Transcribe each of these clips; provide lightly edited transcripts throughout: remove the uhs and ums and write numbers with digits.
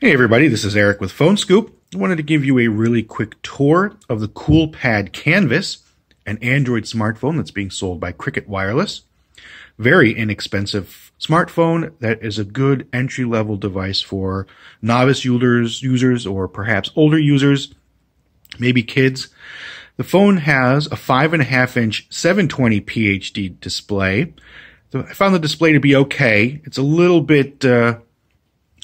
Hey everybody, this is Eric with Phone Scoop. I wanted to give you a really quick tour of the Coolpad Canvas, an Android smartphone that's being sold by Cricket Wireless. Very inexpensive smartphone that is a good entry-level device for novice users or perhaps older users, maybe kids. The phone has a 5.5-inch 720p HD display. So I found the display to be okay. It's a little bit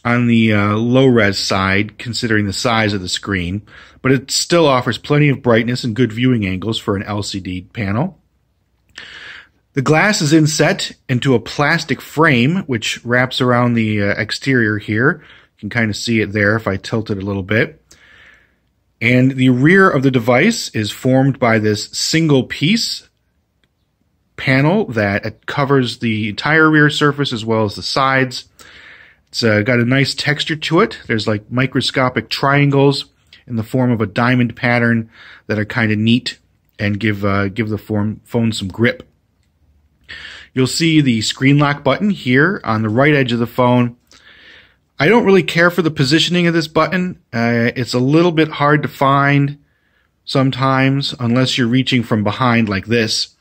on the low-res side, considering the size of the screen, but it still offers plenty of brightness and good viewing angles for an LCD panel. The glass is inset into a plastic frame, which wraps around the exterior here. You can kind of see it there if I tilt it a little bit. And the rear of the device is formed by this single-piece panel that covers the entire rear surface as well as the sides. It's got a nice texture to it. There's like microscopic triangles in the form of a diamond pattern that are kind of neat and give the phone some grip. You'll see the screen lock button here on the right edge of the phone. I don't really care for the positioning of this button. It's a little bit hard to find sometimes unless you're reaching from behind like this.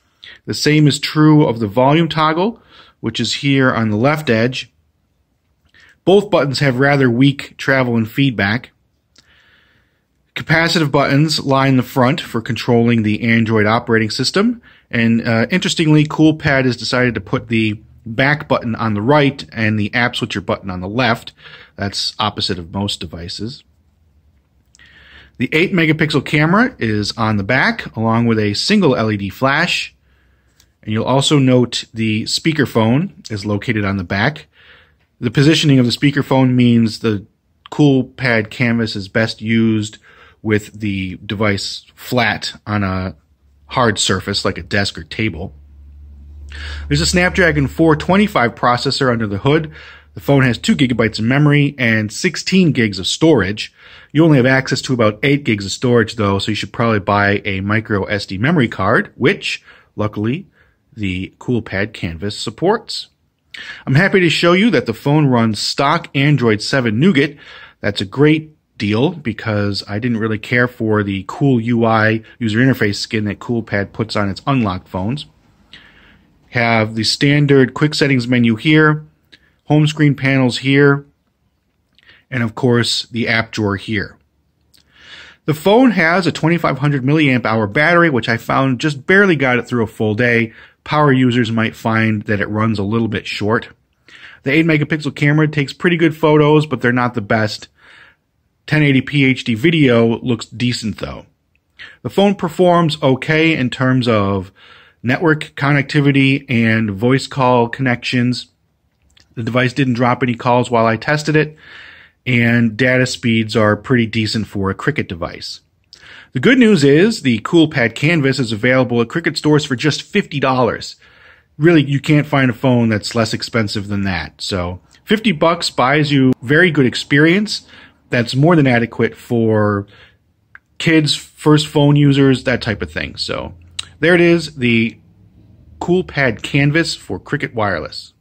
The same is true of the volume toggle, which is here on the left edge. Both buttons have rather weak travel and feedback. Capacitive buttons line the front for controlling the Android operating system. And interestingly, Coolpad has decided to put the back button on the right and the app switcher button on the left. That's opposite of most devices. The 8-megapixel camera is on the back, along with a single LED flash. And you'll also note the speakerphone is located on the back. The positioning of the speakerphone means the Coolpad Canvas is best used with the device flat on a hard surface like a desk or table. There's a Snapdragon 425 processor under the hood. The phone has 2 gigabytes of memory and 16 gigs of storage. You only have access to about 8 gigs of storage though, so you should probably buy a micro SD memory card, which, luckily, the Coolpad Canvas supports. I'm happy to show you that the phone runs stock Android 7 Nougat. That's a great deal because I didn't really care for the cool UI user interface skin that Coolpad puts on its unlocked phones. Have the standard quick settings menu here, home screen panels here, and of course the app drawer here. The phone has a 2500 milliamp hour battery, which I found just barely got it through a full day. Power users might find that it runs a little bit short. The 8-megapixel camera takes pretty good photos, but they're not the best. 1080p HD video looks decent though. The phone performs okay in terms of network connectivity and voice call connections. The device didn't drop any calls while I tested it, and data speeds are pretty decent for a Cricket device. The good news is the Coolpad Canvas is available at Cricket stores for just $50. Really, you can't find a phone that's less expensive than that. So $50 buys you very good experience. That's more than adequate for kids, first phone users, that type of thing. So there it is, the Coolpad Canvas for Cricket Wireless.